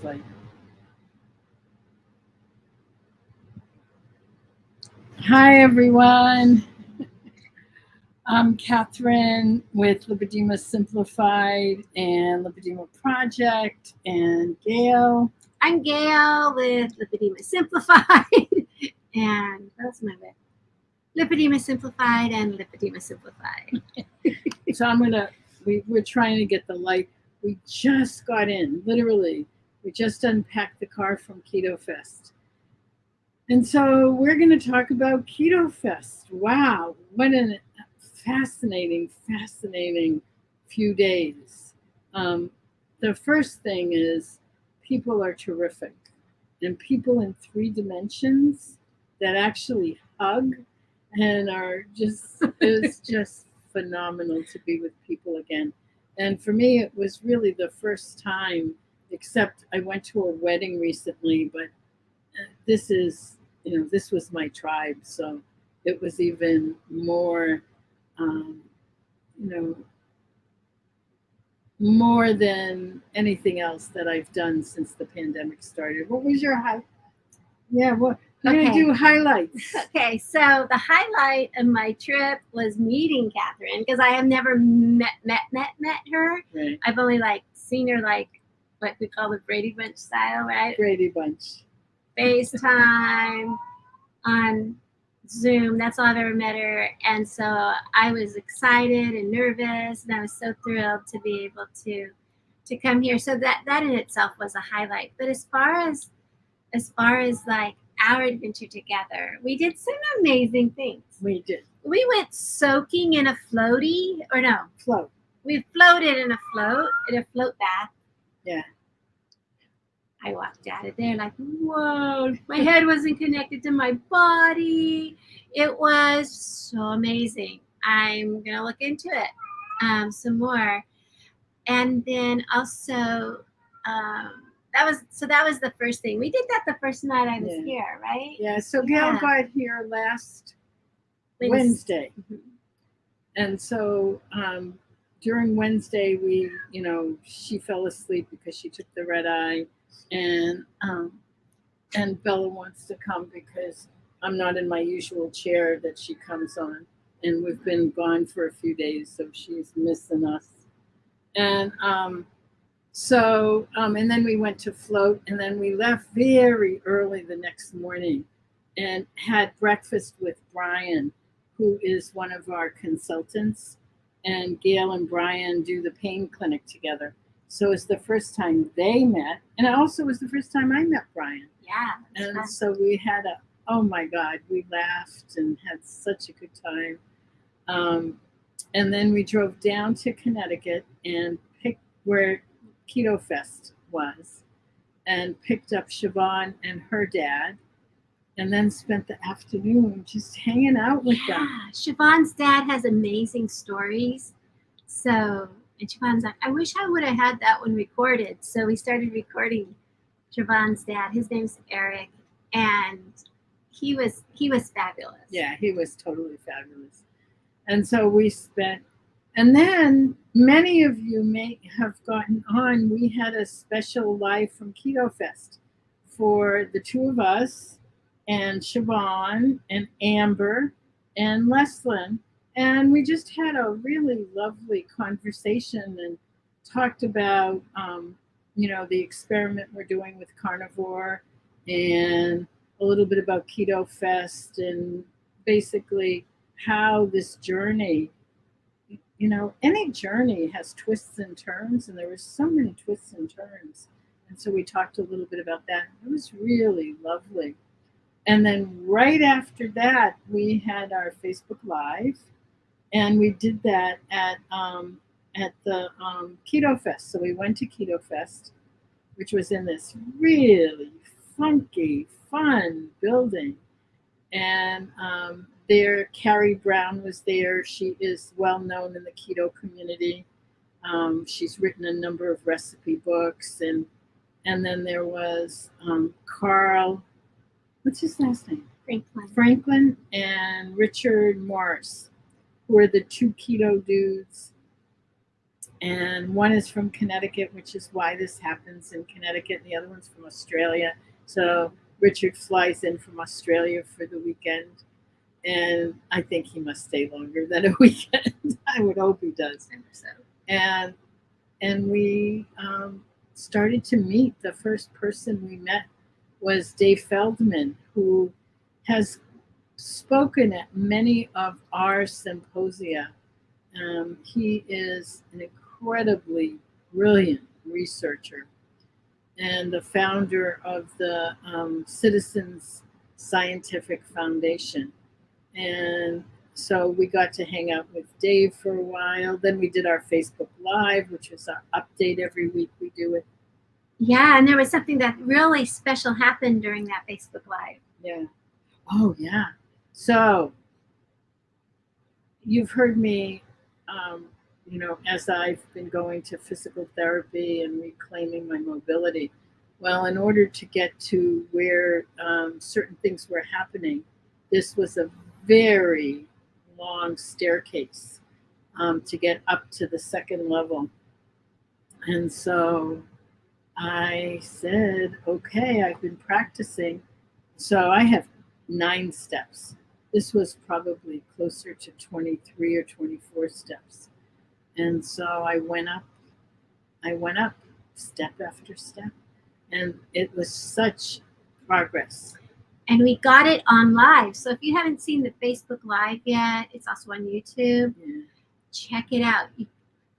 light. Hi, everyone. I'm Catherine with Lipedema Simplified and Lipedema Project, and Gail. I'm Gail with Lipedema Simplified and what's my bit? Lipedema Simplified and Lipedema Simplified. So we're trying to get the light. We just got in, literally. We just unpacked the car from KetoFest. And so we're going to talk about KetoFest. Wow, what a fascinating few days. The first thing is people are terrific. And people in 3 dimensions that actually hug and are just, it's just phenomenal to be with people again. And for me, it was really the first time, except I went to a wedding recently, but this is, this was my tribe. So it was even more, more than anything else that I've done since the pandemic started. What was your high? Yeah, well, we're going to do highlights. Okay, so the highlight of my trip was meeting Catherine, because I have never met her. Right. I've only seen her what we call the Brady Bunch style, right? Brady Bunch. FaceTime, on Zoom. That's all I've ever met her. And so I was excited and nervous, and I was so thrilled to be able to come here. So that in itself was a highlight. But as far as our adventure together, we did some amazing things. We did. We went soaking in a floaty, or no, float. We floated in a float bath. Yeah. I walked out of there like, whoa, my head wasn't connected to my body. It was so amazing. I'm going to look into it some more. And then also, that was the first thing. We did that the first night I was here, right? Yeah, so Gail got here last Wednesday. Mm-hmm. And so during Wednesday, she fell asleep because she took the red eye. And Bella wants to come because I'm not in my usual chair that she comes on, and we've been gone for a few days, so she's missing us. And and then we went to float, and then we left very early the next morning and had breakfast with Brian, who is one of our consultants, and Gail and Brian do the pain clinic together. So it's the first time they met, and it also was the first time I met Brian. Yeah. And fun. So we had oh my God, we laughed and had such a good time. And then we drove down to Connecticut and picked where KetoFest was, and picked up Siobhan and her dad, and then spent the afternoon just hanging out with them. Yeah, Siobhan's dad has amazing stories. So. And Siobhan's like, I wish I would have had that one recorded. So we started recording Siobhan's dad. His name's Eric, and he was fabulous. Yeah, he was totally fabulous. And so we spent, and then many of you may have gotten on. We had a special live from KetoFest for the 2 of us, and Siobhan and Amber and Leslyn. And we just had a really lovely conversation and talked about, the experiment we're doing with carnivore, and a little bit about KetoFest, and basically how this journey, any journey has twists and turns, and there were so many twists and turns. And so we talked a little bit about that. It was really lovely. And then right after that, we had our Facebook Live. And we did that at the KetoFest. So we went to KetoFest, which was in this really funky, fun building. And there, Carrie Brown was there. She is well known in the keto community. She's written a number of recipe books. And then there was Carl, what's his last name? Franklin and Richard Morris, who are the 2 keto dudes. And one is from Connecticut, which is why this happens in Connecticut, and the other one's from Australia. So Richard flies in from Australia for the weekend, and I think he must stay longer than a weekend. I would hope he does. I hope so. And we started to meet. The first person we met was Dave Feldman, who has spoken at many of our symposia. He is an incredibly brilliant researcher and the founder of the Citizens Scientific Foundation. And so we got to hang out with Dave for a while. Then we did our Facebook Live, which is our update every week. We do it. Yeah, and there was something that really special happened during that Facebook Live. Yeah. Oh, yeah. So you've heard me, as I've been going to physical therapy and reclaiming my mobility. Well, in order to get to where certain things were happening, this was a very long staircase to get up to the second level. And so I said, okay, I've been practicing. So I have 9 steps. This was probably closer to 23 or 24 steps. And so I went up step after step. And it was such progress. And we got it on live. So if you haven't seen the Facebook Live yet, it's also on YouTube. Yeah. Check it out.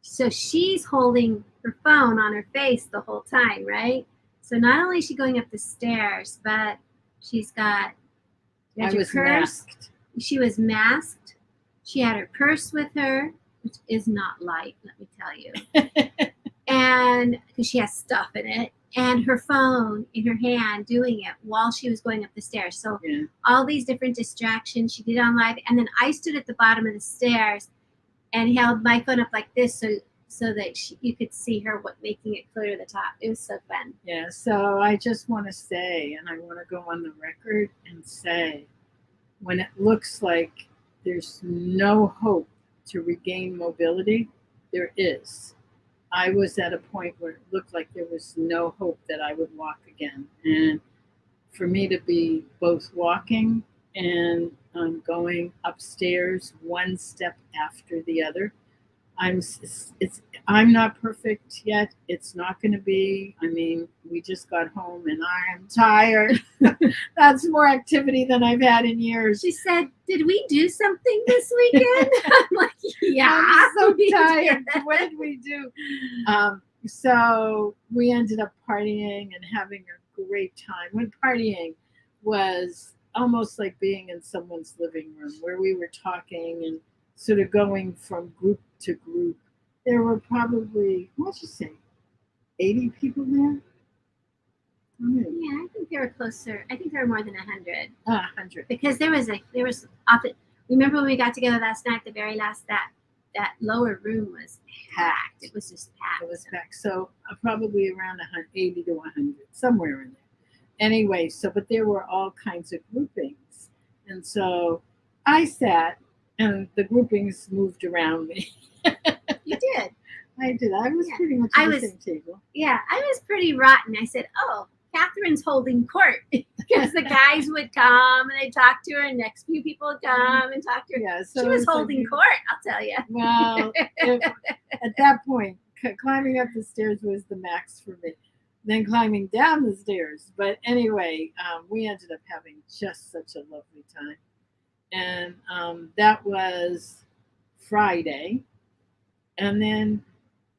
So she's holding her phone on her face the whole time, right? So not only is she going up the stairs, but she's got I was masked. She was masked. She had her purse with her, which is not light, let me tell you. And because she has stuff in it, and her phone in her hand doing it while she was going up the stairs. So all these different distractions she did on live. And then I stood at the bottom of the stairs and held my phone up like this so that you could see her making it clear to the top. It was so fun. Yeah, so I just want to say, and I want to go on the record and say, when it looks like there's no hope to regain mobility, there is. I was at a point where it looked like there was no hope that I would walk again. And for me to be both walking and going upstairs one step after the other, I'm not perfect yet. It's not going to be. I mean, we just got home and I'm tired. That's more activity than I've had in years. She said, "Did we do something this weekend?" I'm like, "Yeah, I'm so tired. What did we do?" So we ended up partying and having a great time. When partying was almost like being in someone's living room where we were talking and sort of going from group to group. There were probably, what'd you say, 80 people there? Yeah, I think they were closer. I think there were more than 100. 100. Because there was often. Remember when we got together last night? The very last that lower room was packed. It was just packed. It was packed. So probably around 80 to 100, somewhere in there. Anyway, but there were all kinds of groupings, and so I sat, and the groupings moved around me. You did. I did. I was pretty much at the same table. Yeah, I was pretty rotten. I said, "Oh, Catherine's holding court," because the guys would come and they'd talk to her, and next few people would come and talk to her. Yeah, so she was holding court, I'll tell you. Well, at that point, climbing up the stairs was the max for me. Then climbing down the stairs. But anyway, we ended up having just such a lovely time. And that was Friday. And then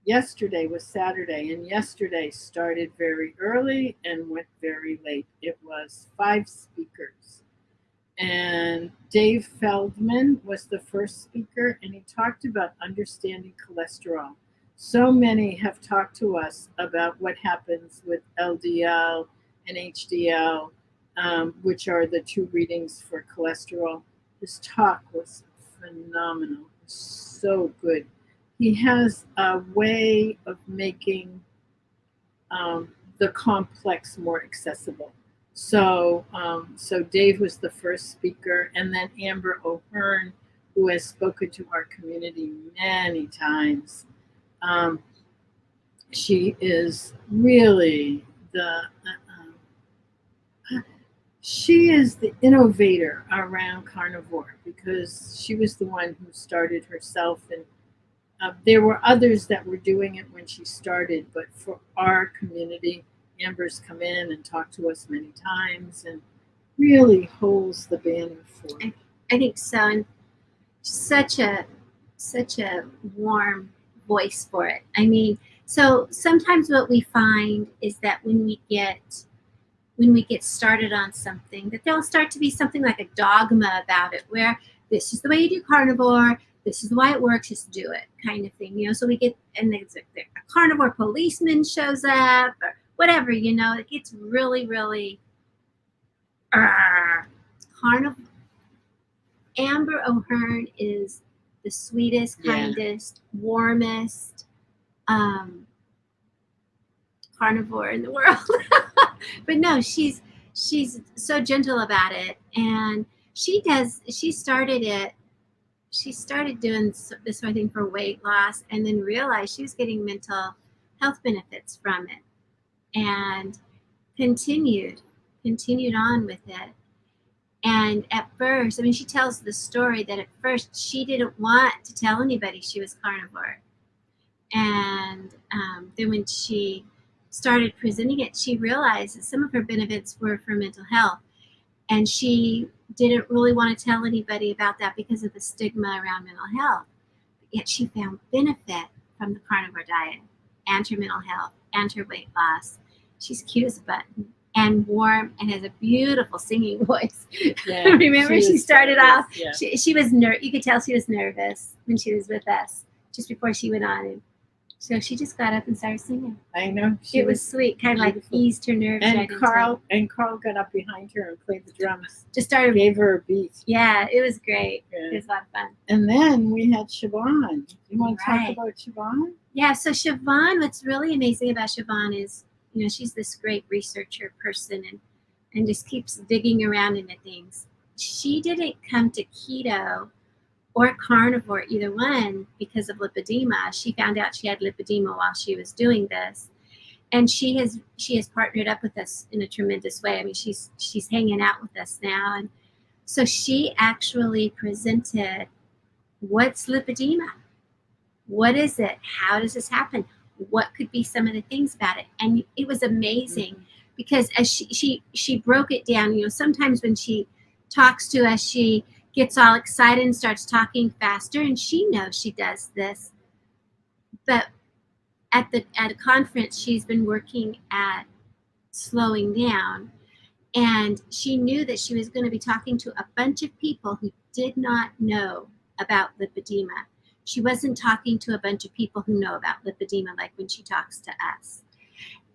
yesterday was Saturday. And yesterday started very early and went very late. It was 5 speakers. And Dave Feldman was the first speaker, and he talked about understanding cholesterol. So many have talked to us about what happens with LDL and HDL, which are the 2 readings for cholesterol. His talk was phenomenal, so good. He has a way of making the complex more accessible. So Dave was the first speaker, and then Amber O'Hearn, who has spoken to our community many times, She is really she is the innovator around carnivore because she was the one who started herself, and there were others that were doing it when she started, but for our community, Amber's come in and talked to us many times and really holds the banner for it. I think so, and such a warm voice for it. I mean, so sometimes what we find is that when we get started on something, that there'll start to be something like a dogma about it, where this is the way you do carnivore, this is why it works, just do it, kind of thing. So we get, and there's a carnivore policeman shows up or whatever. It gets really, really carnivore. Amber O'Hearn is the sweetest, kindest, warmest carnivore in the world. But no, she's so gentle about it, and she started doing this sort of thing for weight loss, and then realized she was getting mental health benefits from it, and continued on with it. And at first, I mean, she tells the story that at first she didn't want to tell anybody she was carnivore. And then when she started presenting it, she realized that some of her benefits were for mental health. And she didn't really want to tell anybody about that because of the stigma around mental health. But yet she found benefit from the carnivore diet and her mental health and her weight loss. She's cute as a button and warm and has a beautiful singing voice. Yeah, Remember, she started off, yeah. she was you could tell she was nervous when she was with us just before she went on. And so she just got up and started singing. I know. It was sweet, kind of beautiful. like eased her nerves. And Carl got up behind her and played the drums. Just started. Gave her a beat. Yeah, it was great. Yeah. It was a lot of fun. And then we had Siobhan. You want to talk about Siobhan? Yeah, so Siobhan, what's really amazing about Siobhan is, she's this great researcher person and just keeps digging around into things. She didn't come to keto or carnivore, either one, because of lipedema. She found out she had lipedema while she was doing this. And she has partnered up with us in a tremendous way. I mean, she's hanging out with us now. And so she actually presented, what's lipedema? What is it? How does this happen? What could be some of the things about it? And it was amazing because as she broke it down, sometimes when she talks to us, she gets all excited and starts talking faster, and she knows she does this. But at a conference, she's been working at slowing down, and she knew that she was going to be talking to a bunch of people who did not know about lipedema. She wasn't talking to a bunch of people who know about lipedema like when she talks to us.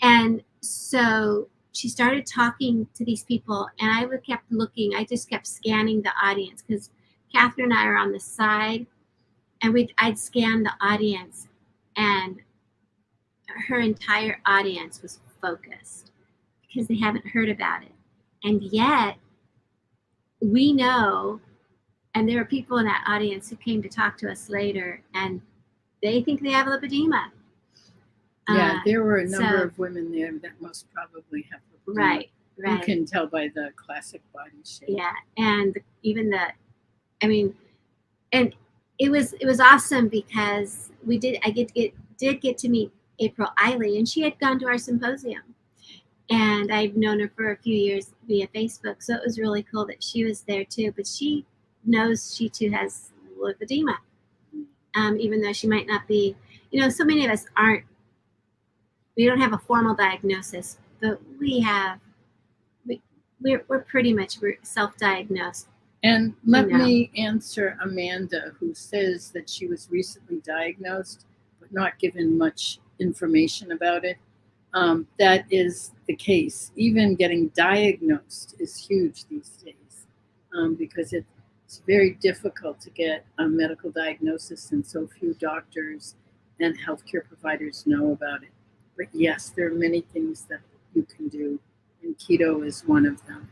And so she started talking to these people, and I kept looking. I just kept scanning the audience because Catherine and I are on the side, and I'd scan the audience, and her entire audience was focused because they haven't heard about it. And yet, we know, and there are people in that audience who came to talk to us later, and they think they have lipedema. Yeah, there were a number of women there that most probably have lipedema. Right. You can tell by the classic body shape. Yeah, and and it was awesome because I did get to meet April Eiley, and she had gone to our symposium, and I've known her for a few years via Facebook, so it was really cool that she was there too. But she knows she too has lipedema, even though she might not be. So many of us aren't. We don't have a formal diagnosis, but we're pretty much self-diagnosed. And let me answer Amanda, who says that she was recently diagnosed, but not given much information about it. That is the case. Even getting diagnosed is huge these days because it's very difficult to get a medical diagnosis, and so few doctors and healthcare providers know about it. But yes, there are many things that you can do, and keto is one of them.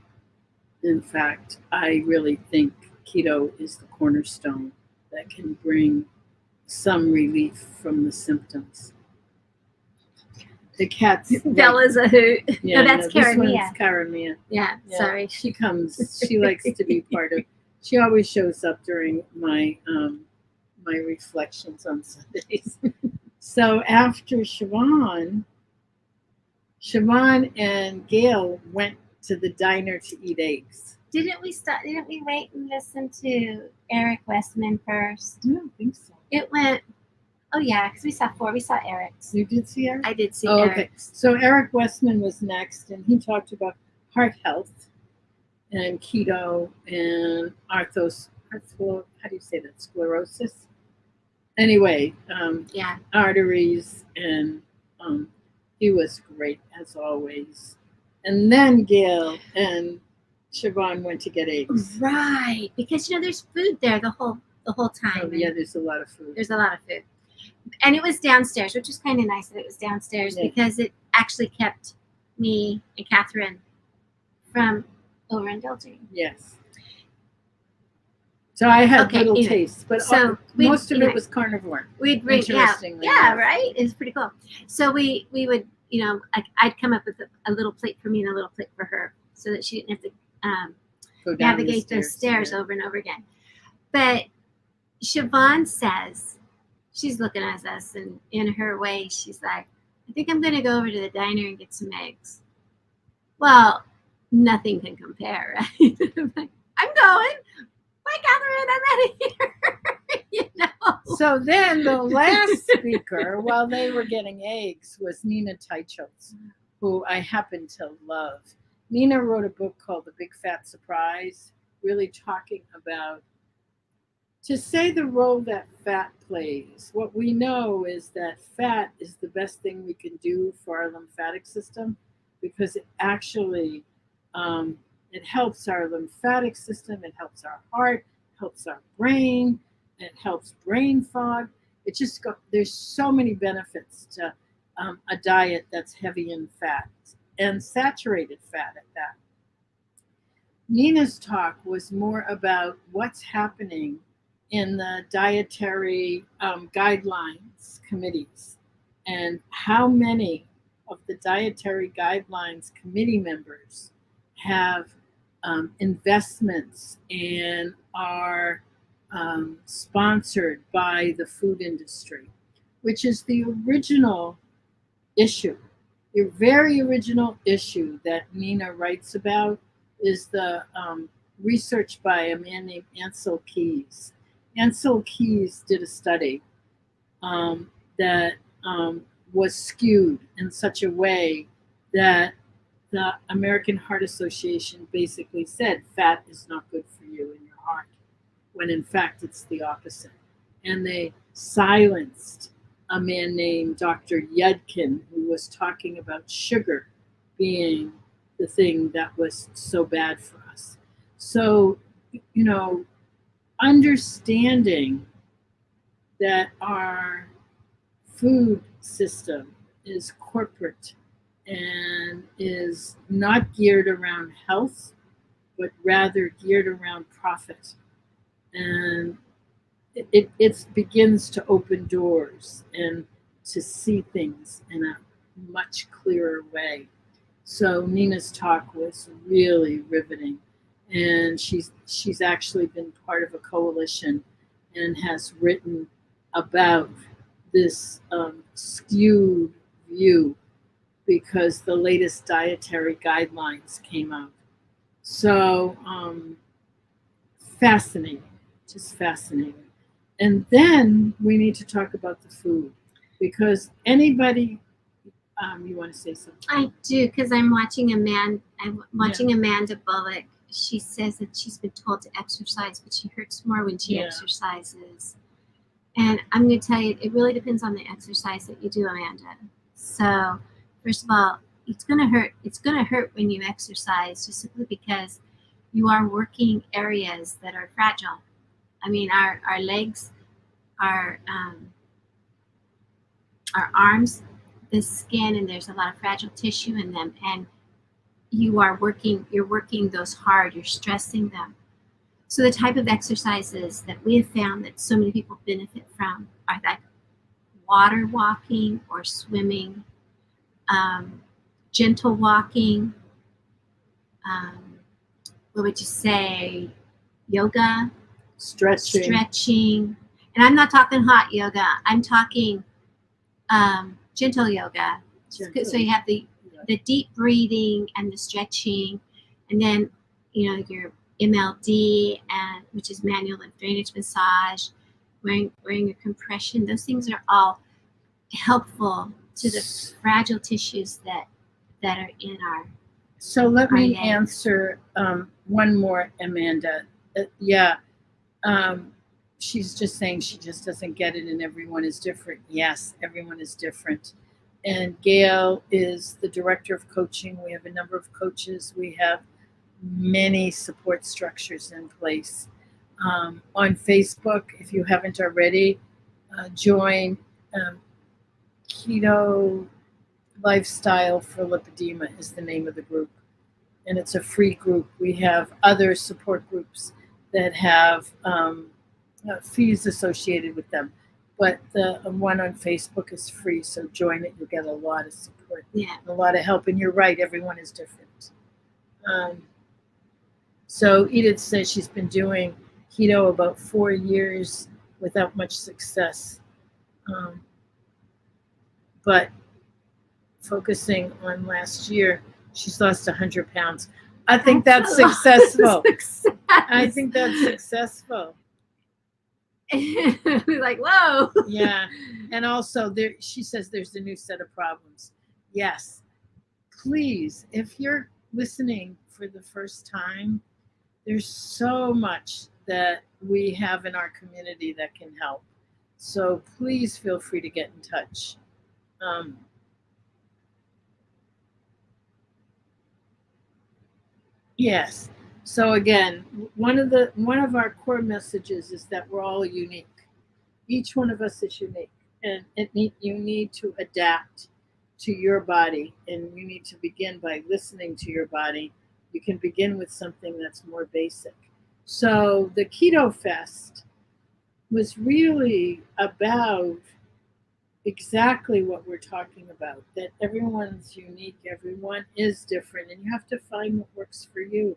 In fact, I really think keto is the cornerstone that can bring some relief from the symptoms. The cat's Bella's a hoot. yeah, no, that's this Cara one's Mia. Cara Mia. Yeah, sorry. She comes. She likes to be part of. She always shows up during my my reflections on Sundays. So after Siobhan and Gail went to the diner to eat eggs. Didn't we wait and listen to Eric Westman first? I don't think so. It went. Oh yeah, because we saw 4. We saw Eric's. You did see Eric? I did see Oh, Eric's. okay. So Eric Westman was next, and he talked about heart health and keto and how do you say that? Sclerosis. Anyway, Yeah. arteries, and he was great as always. And then Gail and Siobhan went to get eggs. Right, because there's food there the whole time. Oh, yeah, there's a lot of food. There's a lot of food. And it was downstairs, which is kind of nice that it was downstairs because it actually kept me and Catherine from overindulging. Yes. So I had little tastes, but most of it was carnivore. We'd bring, yeah, right? It's pretty cool. So we would, I'd come up with a little plate for me and a little plate for her so that she didn't have to navigate those stairs over and over again. But Siobhan says, she's looking at us, and in her way, she's like, I think I'm going to go over to the diner and get some eggs. Well, nothing can compare, right? I'm going. Bye, Catherine, I'm out of here. So then the last speaker, while they were getting eggs, was Nina Teichholz, who I happen to love. Nina wrote a book called The Big Fat Surprise, really talking about, to say the role that fat plays. What we know is that fat is the best thing we can do for our lymphatic system because it actually it helps our lymphatic system, it helps our heart, helps our brain, it helps brain fog. There's so many benefits to a diet that's heavy in fat and saturated fat at that. Nina's talk was more about what's happening in the dietary guidelines committees and how many of the dietary guidelines committee members have investments and are sponsored by the food industry, which is the original issue. The very original issue that Nina writes about is the research by a man named Ansel Keys. Ansel Keys did a study that was skewed in such a way that the American Heart Association basically said fat is not good for you in your heart, when in fact it's the opposite. And they silenced a man named Dr. Yudkin, who was talking about sugar being the thing that was so bad for us. So, understanding that our food system is corporate and is not geared around health, but rather geared around profit. And it begins to open doors and to see things in a much clearer way. So Nina's talk was really riveting. And she's actually been part of a coalition and has written about this skewed view because the latest dietary guidelines came out. So fascinating, just fascinating. And then we need to talk about the food because anybody, you want to say something? I do, because I'm watching Amanda Bullock. She says that she's been told to exercise, but she hurts more when she exercises. And I'm going to tell you, it really depends on the exercise that you do, Amanda. So, first of all, it's going to hurt. It's going to hurt when you exercise, just simply because you are working areas that are fragile. I mean, our legs, our arms, the skin, and there's a lot of fragile tissue in them, and you're working those hard, you're stressing them. So the type of exercises that we have found that so many people benefit from are like water walking or swimming, gentle walking, what would you say, yoga, stretching. And I'm not talking hot yoga. I'm talking gentle yoga. Gentle. So you have the deep breathing and the stretching, and then your MLD, and which is manual lymph drainage massage, wearing your compression. Those things are all helpful to the fragile tissues that are in our. So let me answer one more, Amanda. She's just saying she just doesn't get it, and everyone is different. Yes, everyone is different. And Gail is the director of coaching. We have a number of coaches. We have many support structures in place. On Facebook, if you haven't already, join Keto Lifestyle for Lipedema is the name of the group. And it's a free group. We have other support groups that have fees associated with them. But the one on Facebook is free, so join it. You'll get a lot of support, a lot of help. And you're right, everyone is different. So Edith says she's been doing keto about 4 years without much success. But focusing on last year, she's lost 100 pounds. I think that's successful. I think that's successful. Like, whoa. Yeah. And also she says there's a new set of problems. Yes. Please, if you're listening for the first time, there's so much that we have in our community that can help. So please feel free to get in touch. Yes. So again, one of our core messages is that we're all unique. Each one of us is unique, and you need to adapt to your body, and you need to begin by listening to your body. You can begin with something that's more basic. So the KetoFest was really about exactly what we're talking about, that everyone's unique, everyone is different, and you have to find what works for you.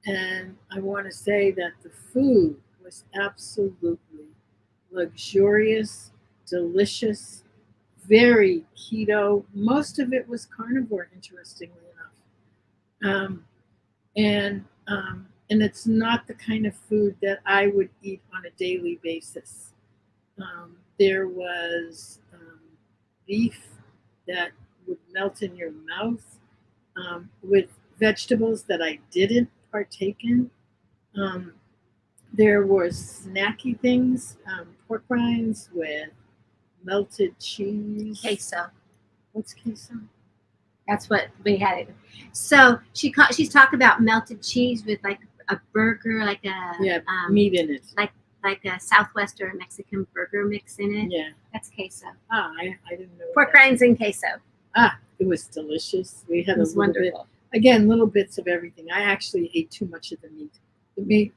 And I want to say that the food was absolutely luxurious, delicious, very keto. Most of it was carnivore, interestingly enough. And it's not the kind of food that I would eat on a daily basis. There was beef that would melt in your mouth, with vegetables that I didn't partake in. There were snacky things, pork rinds with melted cheese. Queso. What's queso? That's what we had. So she's talking about melted cheese with like a burger, like a meat in it, like a Southwest or Mexican burger mix in it. Yeah, that's queso. I didn't know. Pork rinds and queso. It was delicious. We had wonderful. Little bits of everything. I actually ate too much of the meat. The meat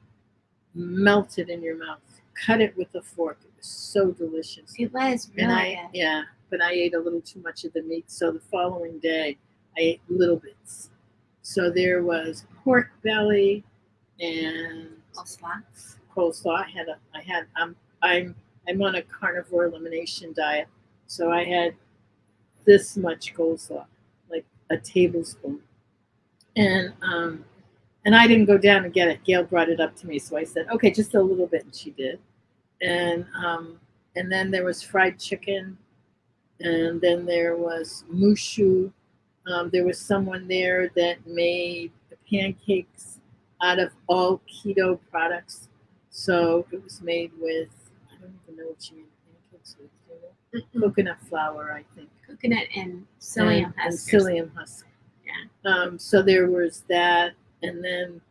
melted in your mouth. Cut it with a fork. It was so delicious. It was really good. Yeah, but I ate a little too much of the meat. So the following day, I ate little bits. So there was pork belly and coleslaw. I'm on a carnivore elimination diet, so I had this much coleslaw, like a tablespoon. And I didn't go down and get it. Gail brought it up to me, so I said, "Okay, just a little bit," and she did. And then there was fried chicken, and then there was mushu. There was someone there that made the pancakes out of all keto products. So it was made with, I don't even know what you made pancakes with. You know? Coconut flour, I think. Coconut and psyllium husk. And psyllium husk. Yeah. So there was that, and then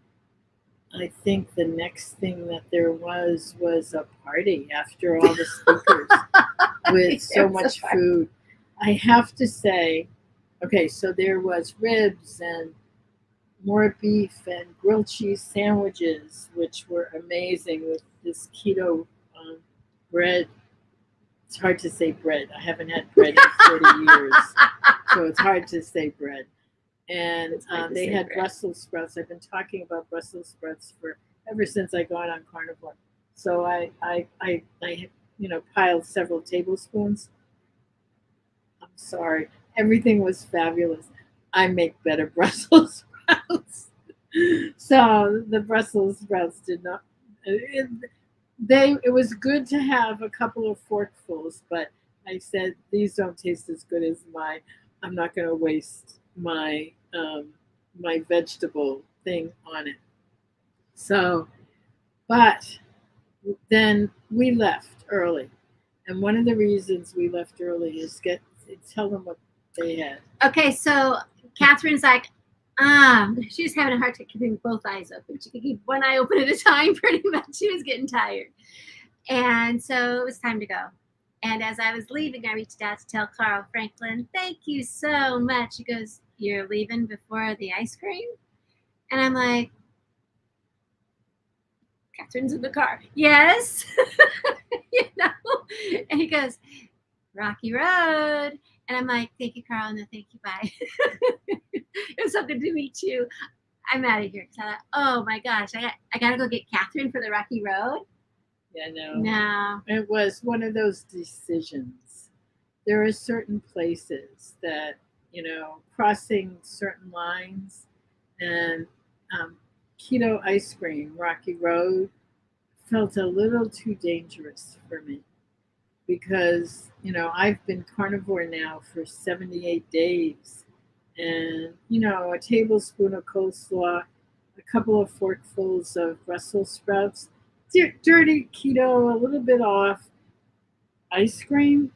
I think the next thing that there was a party after all the speakers with so much food. I have to say, okay, so there was ribs and more beef and grilled cheese sandwiches, which were amazing with this keto bread. It's hard to say bread. I haven't had bread in 40 years, so it's hard to say bread. And It's hard to they say had bread. Brussels sprouts. I've been talking about Brussels sprouts for ever since I got on carnivore. So I piled several tablespoons. I'm sorry. Everything was fabulous. I make better Brussels sprouts. So the Brussels sprouts did not. It, it was good to have a couple of forkfuls, but I said these don't taste as good as my. I'm not going to waste my vegetable thing on it. So, but then we left early, and one of the reasons we left early is get tell them what they had. Okay, so Catherine's like, she was having a hard time keeping both eyes open. She could keep one eye open at a time, pretty much. She was getting tired. And so it was time to go. And as I was leaving, I reached out to tell Carl Franklin, thank you so much. He goes, you're leaving before the ice cream? And I'm like, Catherine's in the car. Yes. And he goes, Rocky Road. And I'm like, thank you, Carl. No, thank you. Bye. It was so good to meet you. I'm out of here. Because I thought, oh my gosh, I got to go get Catherine for the Rocky Road. Yeah, no. No. It was one of those decisions. There are certain places that, crossing certain lines and keto ice cream, Rocky Road, felt a little too dangerous for me because, I've been carnivore now for 78 days. And, a tablespoon of coleslaw, a couple of forkfuls of Brussels sprouts, dirty keto, a little bit off, ice cream.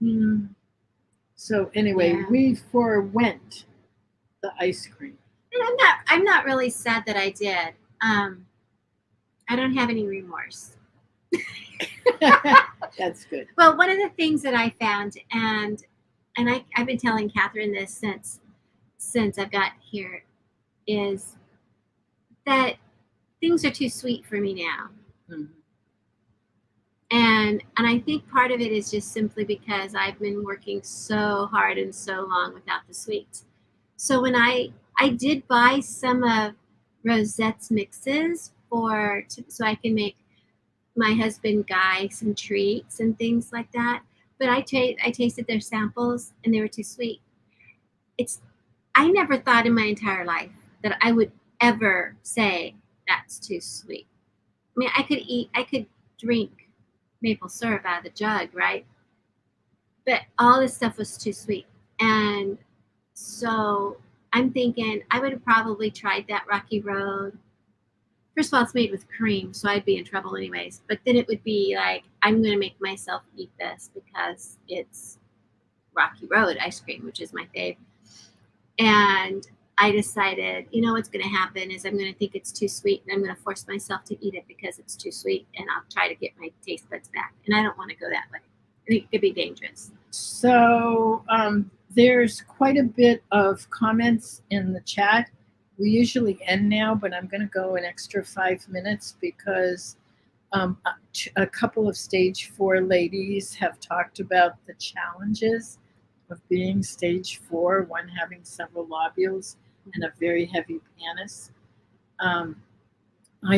Mm. So anyway, Yeah. we forewent the ice cream. And I'm not really sad that I did. I don't have any remorse. That's good. Well, one of the things that I found, and I've been telling Catherine this since I've got here, is that things are too sweet for me now. Mm-hmm. And I think part of it is just simply because I've been working so hard and so long without the sweets. So when I did buy some of Rosette's mixes so I can make my husband Guy some treats and things like that. But I tasted their samples and they were too sweet. I never thought in my entire life that I would ever say that's too sweet. I mean, I could drink maple syrup out of the jug, right? But all this stuff was too sweet. And so I'm thinking I would have probably tried that Rocky Road. First of all, it's made with cream, so I'd be in trouble anyways. But then it would be like, I'm going to make myself eat this because it's Rocky Road ice cream, which is my fave. And I decided, what's going to happen is I'm going to think it's too sweet, and I'm going to force myself to eat it because it's too sweet, and I'll try to get my taste buds back. And I don't want to go that way. I think it could be dangerous. So there's quite a bit of comments in the chat. We usually end now, but I'm going to go an extra 5 minutes because a couple of stage 4 ladies have talked about the challenges of being stage 4, one having several lobules and a very heavy pannus. I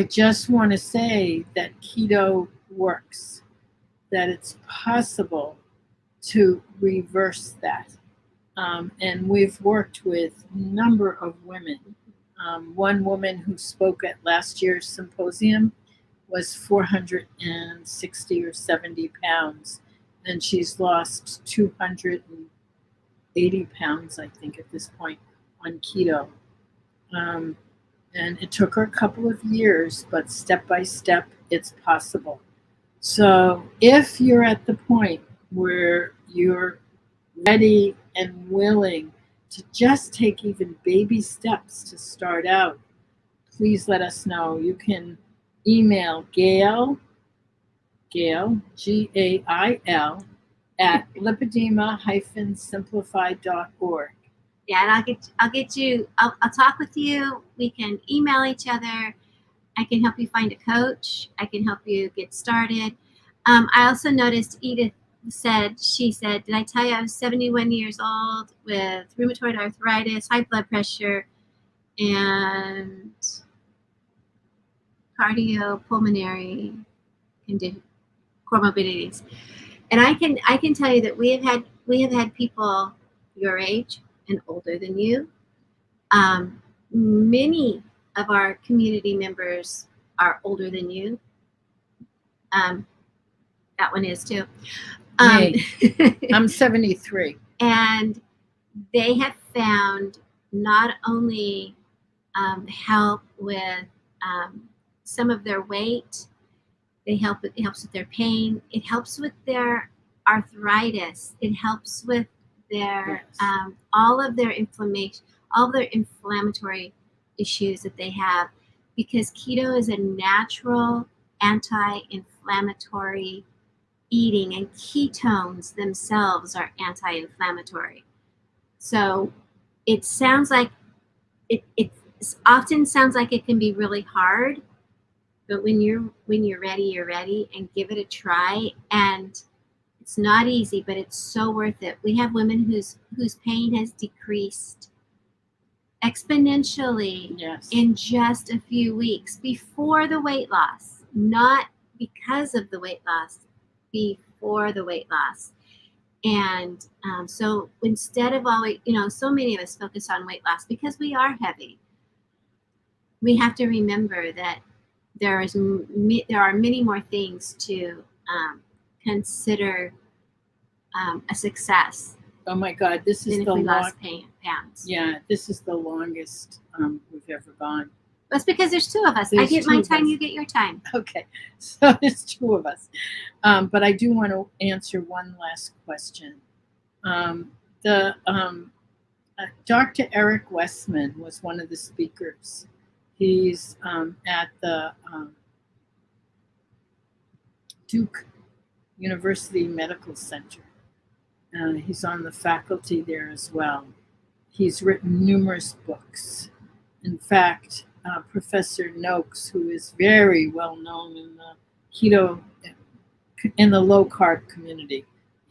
just want to say that keto works, that it's possible to reverse that. And we've worked with a number of women. One woman who spoke at last year's symposium was 460 or 70 pounds, and she's lost 280 pounds, I think, at this point on keto. And it took her a couple of years, but step by step, it's possible. So if you're at the point where you're ready and willing to just take even baby steps to start out, please let us know. You can email Gail, Gail, Gail, at lipedema-simplified.org. Yeah, and I'll get you. I'll talk with you. We can email each other. I can help you find a coach. I can help you get started. I also noticed Edith she said, did I tell you I was 71 years old with rheumatoid arthritis, high blood pressure, and cardiopulmonary comorbidities. And I can tell you that we have had people your age and older than you. Many of our community members are older than you. That one is too. Me. I'm 73. And they have found not only help with some of their weight, it helps with their pain, it helps with their arthritis, it helps with their all of their inflammation, all of their inflammatory issues that they have, because keto is a natural anti-inflammatory eating, and ketones themselves are anti-inflammatory. So it sounds like it often sounds like it can be really hard, but when you're ready, you're ready, and give it a try. And it's not easy, but it's so worth it. We have women whose pain has decreased exponentially in just a few weeks before the weight loss, not because of the weight loss, before the weight loss. And so instead of always, so many of us focus on weight loss because we are heavy. We have to remember that there are many more things to consider a success. Oh my God, this is than if we lost pounds. Yeah, this is the longest we've ever gone. That's because there's two of us. I get my time, you get your time. Okay, so there's two of us. But I do want to answer one last question. Dr. Eric Westman was one of the speakers. He's at the Duke University Medical Center. He's on the faculty there as well. He's written numerous books. In fact, Professor Noakes, who is very well known in the keto, in the low carb community,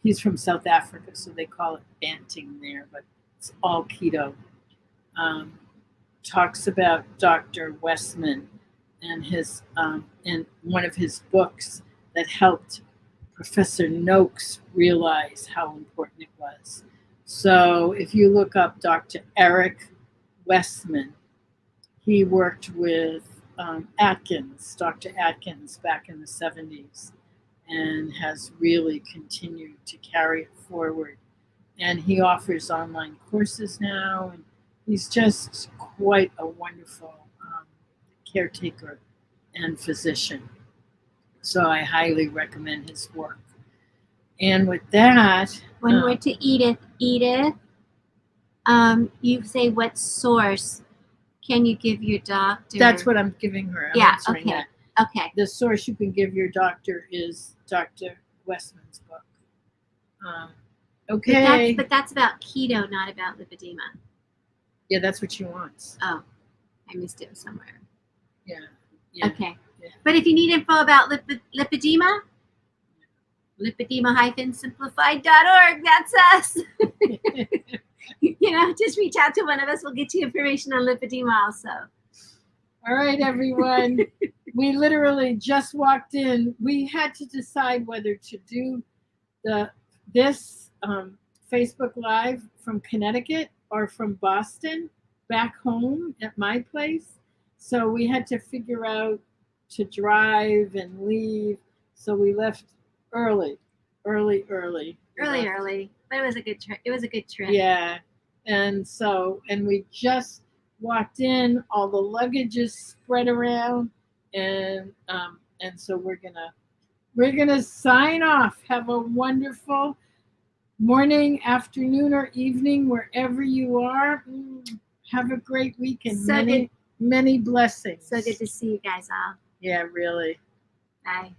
he's from South Africa, so they call it Banting there, but it's all keto. Talks about Dr. Westman and his in one of his books that helped Professor Noakes realize how important it was. So if you look up Dr. Eric Westman, he worked with Dr. Atkins back in the 70s, and has really continued to carry it forward. And he offers online courses now, and he's just quite a wonderful caretaker and physician. So I highly recommend his work. And with that, one word to Edith. Edith, you say what source can you give your doctor? That's what I'm giving her. I'm answering that. Okay. The source you can give your doctor is Dr. Westman's book. Okay. But that's about keto, not about lipedema. Yeah, that's what she wants. Oh, I missed it somewhere. Yeah. Okay. Yeah. But if you need info about lipedema, lipedema-simplified.org, that's us. Just reach out to one of us. We'll get you information on lipedema also. All right, everyone. We literally just walked in. We had to decide whether to do this Facebook Live from Connecticut or from Boston, back home at my place. So we had to figure out to drive and leave. So we left early. But it was a good trip. Yeah. And we just walked in, all the luggage is spread around, and so we're gonna sign off. Have a wonderful morning, afternoon, or evening, wherever you are. Have a great weekend. Many blessings. So good to see you guys all. Yeah, really. Bye.